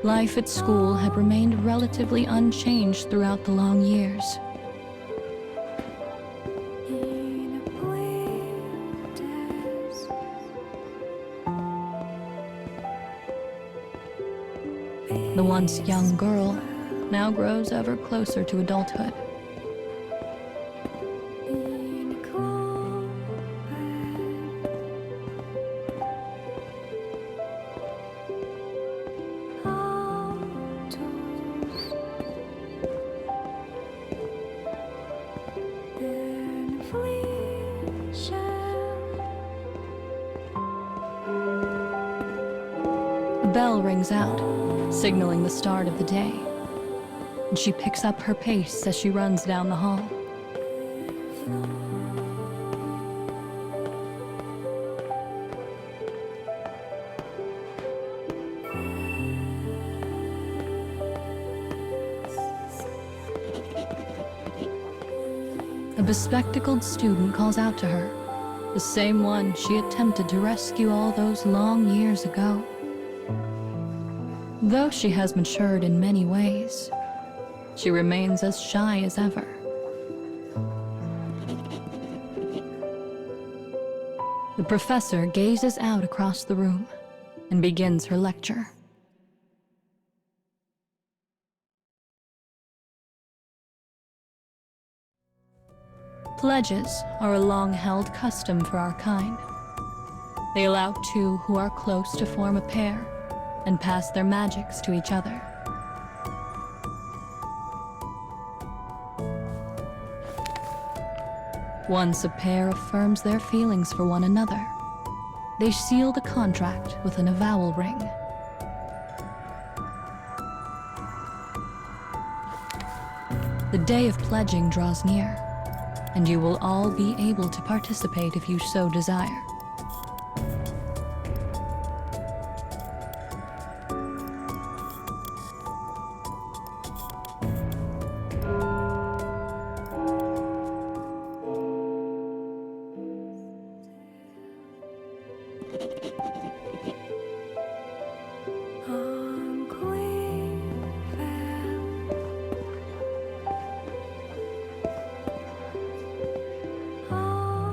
Life at school had remained relatively unchanged throughout the long years. The once young girl now grows ever closer to adulthood. The bell rings out, signaling the start of the day, and she picks up her pace as she runs down the hall. A bespectacled student calls out to her, the same one she attempted to rescue all those long years ago. Though she has matured in many ways, she remains as shy as ever. The professor gazes out across the room and begins her lecture. Pledges are a long-held custom for our kind. They allow two who are close to form a pair and pass their magics to each other. Once a pair affirms their feelings for one another, they seal the contract with an avowal ring. The day of pledging draws near, and you will all be able to participate if you so desire.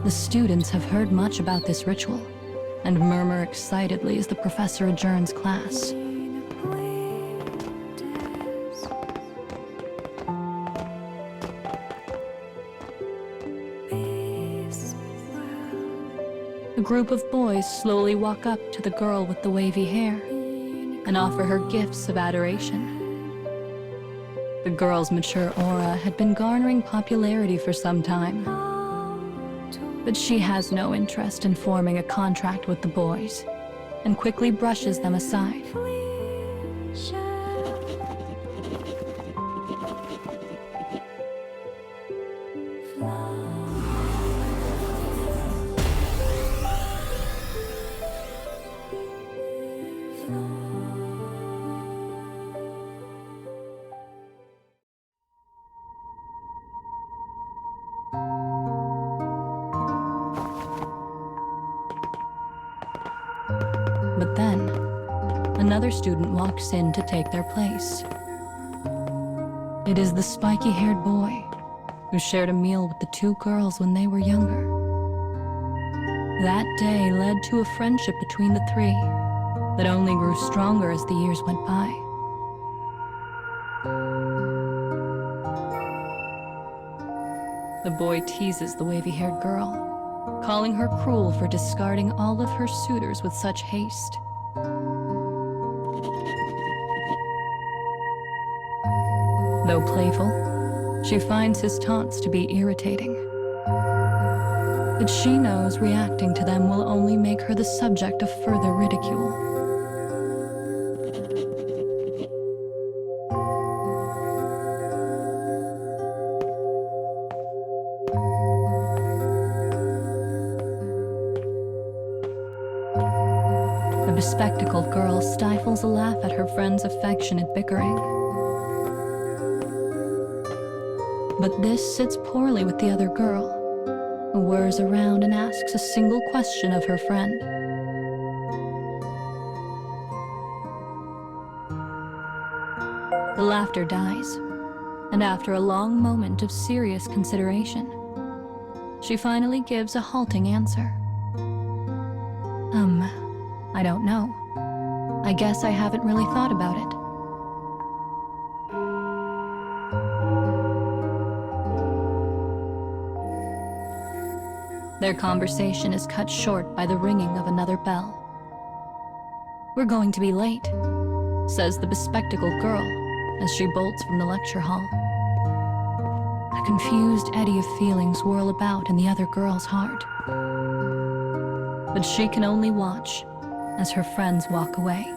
The students have heard much about this ritual and murmur excitedly as the professor adjourns class. A group of boys slowly walk up to the girl with the wavy hair and offer her gifts of adoration. The girl's mature aura had been garnering popularity for some time, But she has no interest in forming a contract with the boys, and quickly brushes them aside. But then, another student walks in to take their place. It is the spiky-haired boy who shared a meal with the two girls when they were younger. That day led to a friendship between the three that only grew stronger as the years went by. The boy teases the wavy-haired girl, calling her cruel for discarding all of her suitors with such haste. Though playful, she finds his taunts to be irritating. But she knows reacting to them will only make her the subject of further ridicule. The bespectacled girl stifles a laugh at her friend's affectionate bickering. But this sits poorly with the other girl, who whirs around and asks a single question of her friend. The laughter dies, and after a long moment of serious consideration, she finally gives a halting answer. I don't know. I guess I haven't really thought about it. Their conversation is cut short by the ringing of another bell. "We're going to be late," says the bespectacled girl as she bolts from the lecture hall. A confused eddy of feelings whirl about in the other girl's heart. But she can only watch as her friends walk away.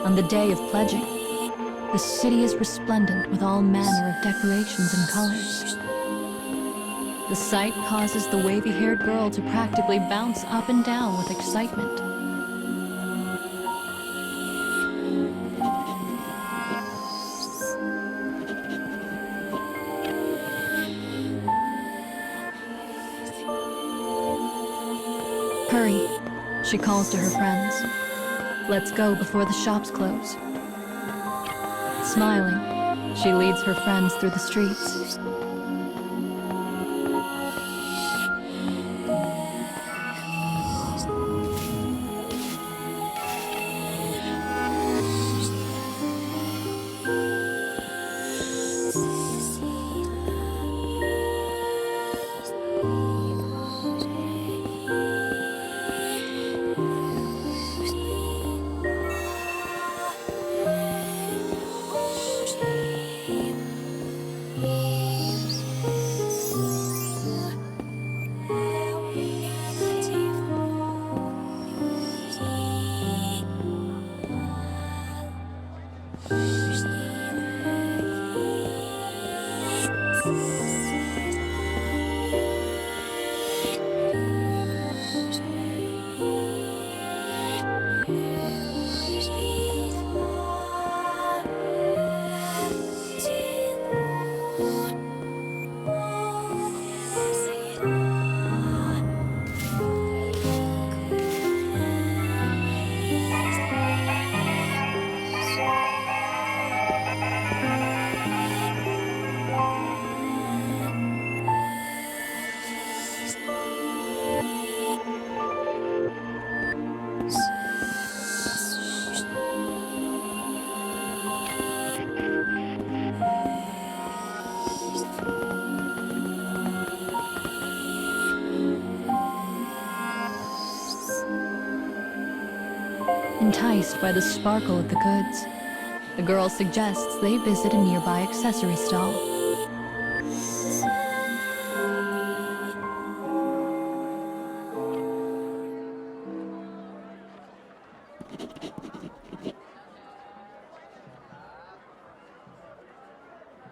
On the day of pledging, the city is resplendent with all manner of decorations and colors. The sight causes the wavy-haired girl to practically bounce up and down with excitement. "Hurry," she calls to her friends. "Let's go before the shops close." Smiling, she leads her friends through the streets. Enticed by the sparkle of the goods, the girl suggests they visit a nearby accessory stall.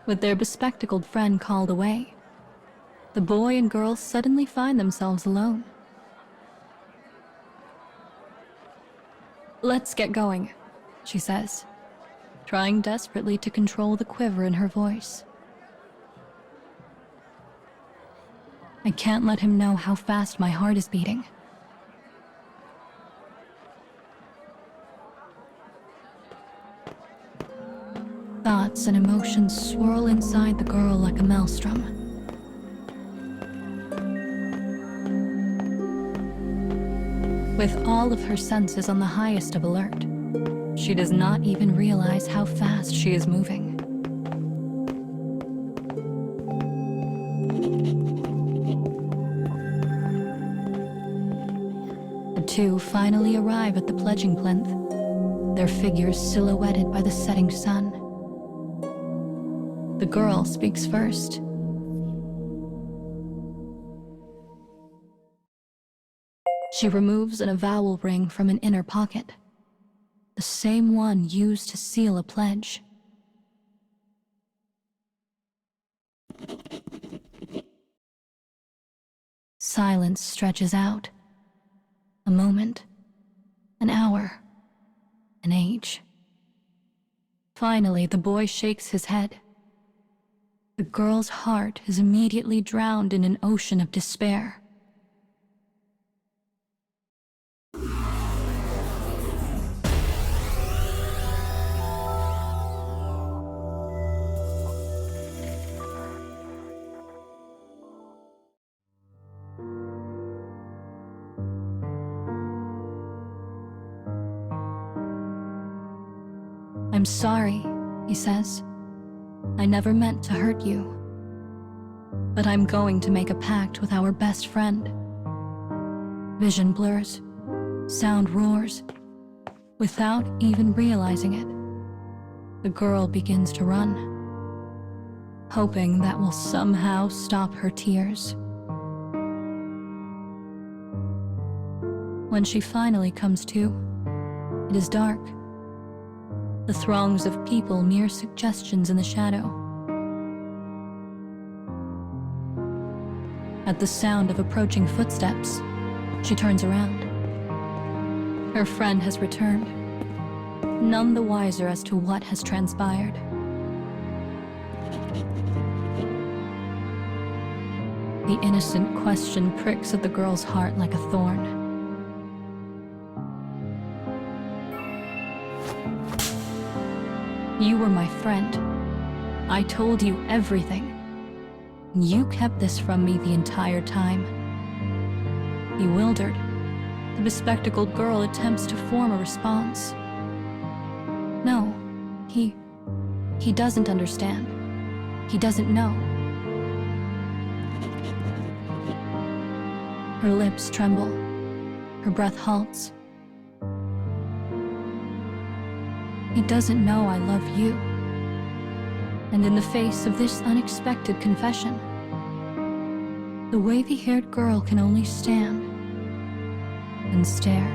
With their bespectacled friend called away, the boy and girl suddenly find themselves alone. "Let's get going," she says, trying desperately to control the quiver in her voice. "I can't let him know how fast my heart is beating." Thoughts and emotions swirl inside the girl like a maelstrom. With all of her senses on the highest of alert, she does not even realize how fast she is moving. The two finally arrive at the pledging plinth, their figures silhouetted by the setting sun. The girl speaks first. She removes an avowal ring from an inner pocket, the same one used to seal a pledge. Silence stretches out. A moment, an hour, an age. Finally, the boy shakes his head. The girl's heart is immediately drowned in an ocean of despair. "I'm sorry," he says. "I never meant to hurt you. But I'm going to make a pact with our best friend." Vision blurs, sound roars. Without even realizing it, the girl begins to run, hoping that will somehow stop her tears. When she finally comes to, it is dark. The throngs of people mere suggestions in the shadow. At the sound of approaching footsteps, she turns around. Her friend has returned, none the wiser as to what has transpired. The innocent question pricks at the girl's heart like a thorn. "You were my friend. I told you everything. You kept this from me the entire time." Bewildered, the bespectacled girl attempts to form a response. No, he doesn't understand. He doesn't know. Her lips tremble. Her breath halts. "He doesn't know I love you." And in the face of this unexpected confession, the wavy-haired girl can only stand and stare.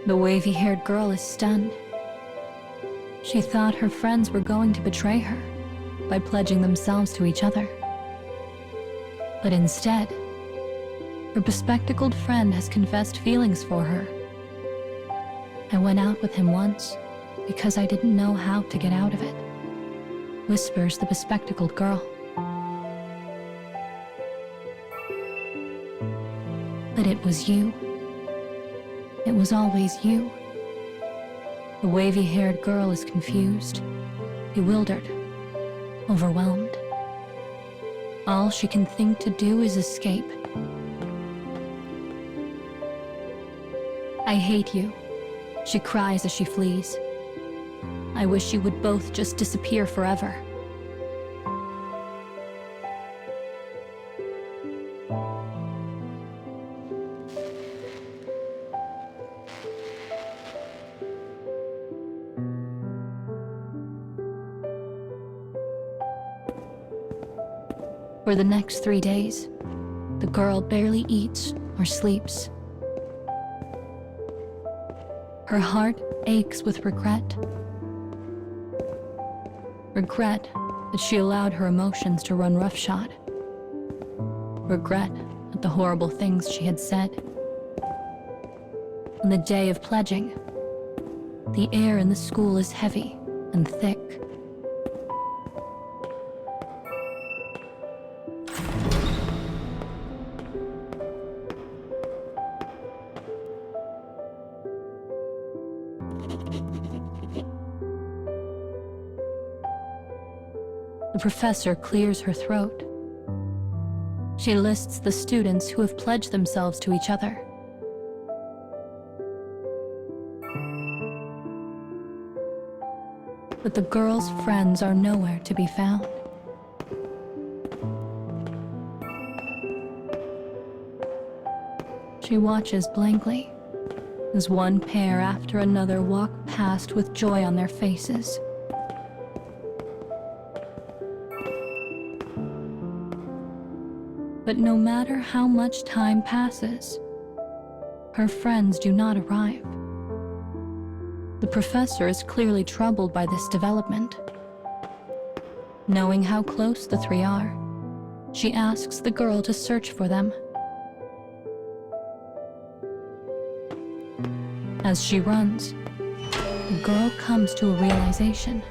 The wavy-haired girl is stunned. She thought her friends were going to betray her by pledging themselves to each other. But instead, her bespectacled friend has confessed feelings for her. I went out with him once because I didn't know how to get out of it, whispers the bespectacled girl. But it was you. It was always you. The wavy-haired girl is confused, bewildered, overwhelmed. All she can think to do is escape. I hate you, she cries as she flees. I wish you would both just disappear forever. For the next 3 days, the girl barely eats or sleeps. Her heart aches with regret. Regret that she allowed her emotions to run roughshod. Regret at the horrible things she had said. On the day of pledging, the air in the school is heavy and thick. The professor clears her throat. She lists the students who have pledged themselves to each other. But the girl's friends are nowhere to be found. She watches blankly as one pair after another walk past with joy on their faces. But no matter how much time passes, her friends do not arrive. The professor is clearly troubled by this development. Knowing how close the three are, she asks the girl to search for them. As she runs, the girl comes to a realization.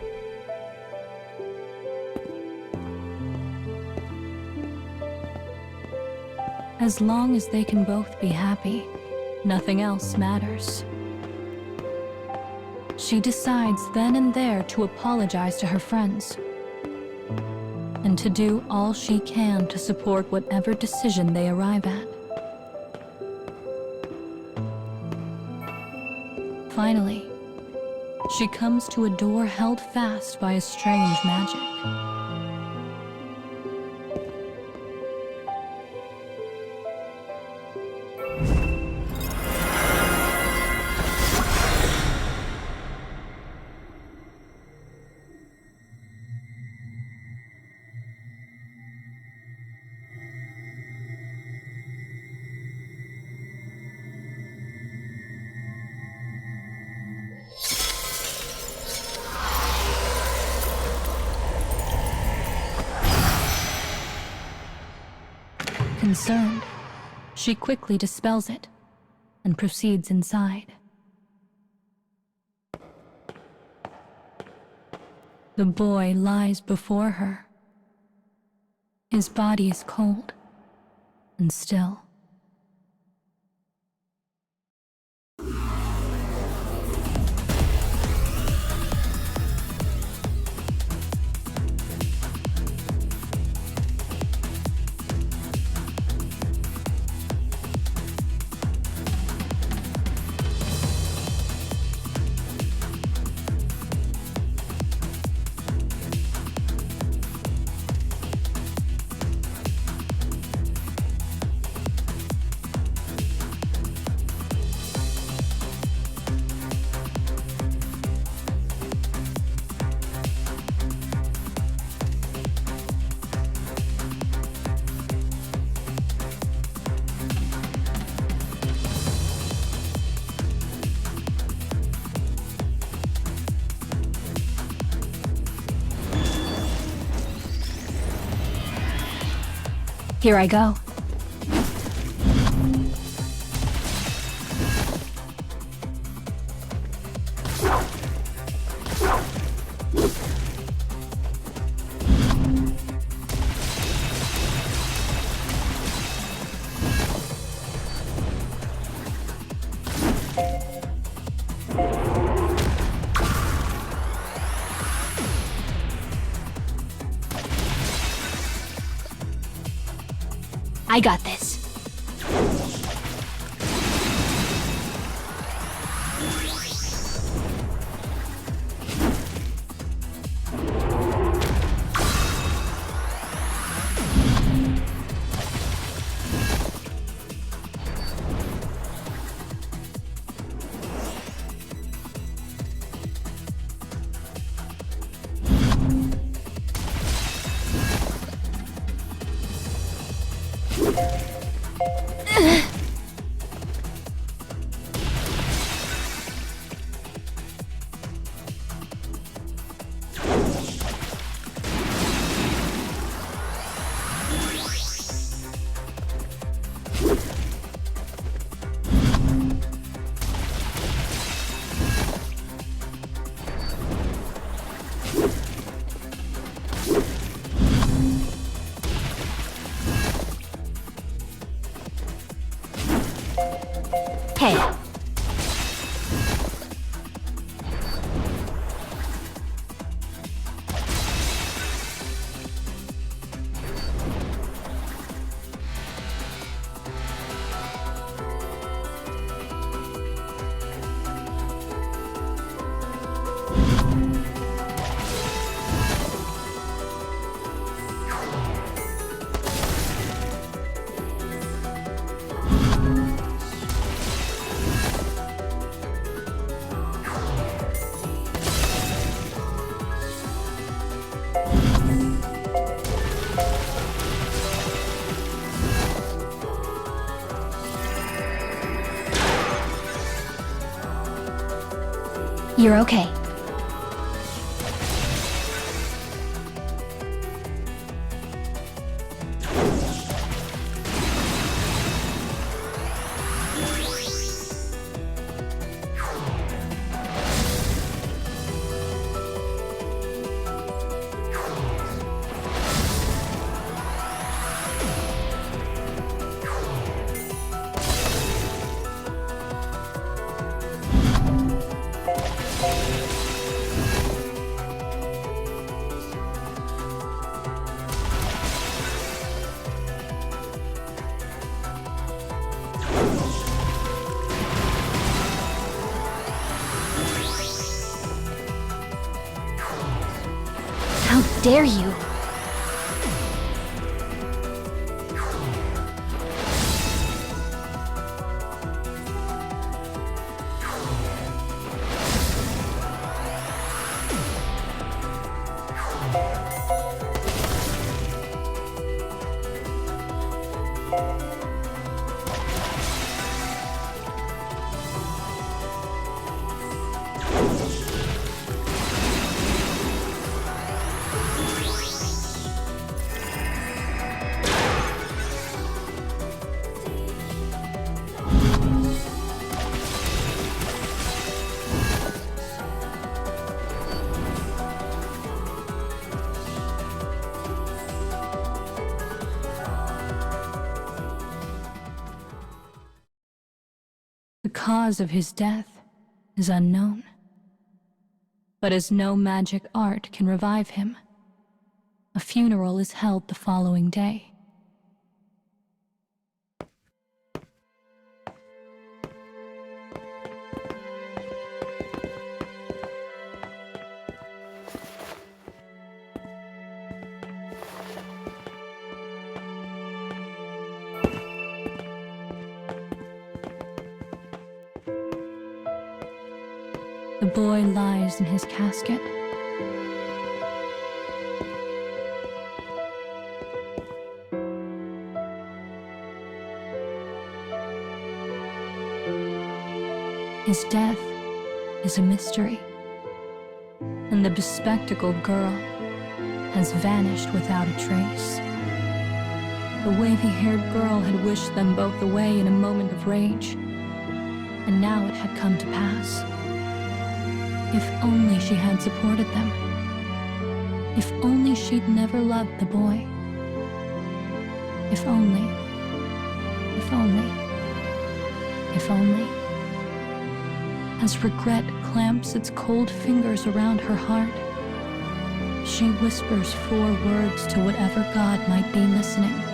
As long as they can both be happy, nothing else matters. She decides then and there to apologize to her friends and to do all she can to support whatever decision they arrive at. Finally, she comes to a door held fast by a strange magic. Concerned, she quickly dispels it and proceeds inside. The boy lies before her. His body is cold and still. Here I go. I got this. Hey. You're okay. How dare you? The cause of his death is unknown. But as no magic art can revive him, a funeral is held the following day. The boy lies in his casket. His death is a mystery, and the bespectacled girl has vanished without a trace. The wavy-haired girl had wished them both away in a moment of rage, and now it had come to pass. If only she had supported them. If only she'd never loved the boy. If only, if only, if only. As regret clamps its cold fingers around her heart, she whispers 4 words to whatever god might be listening.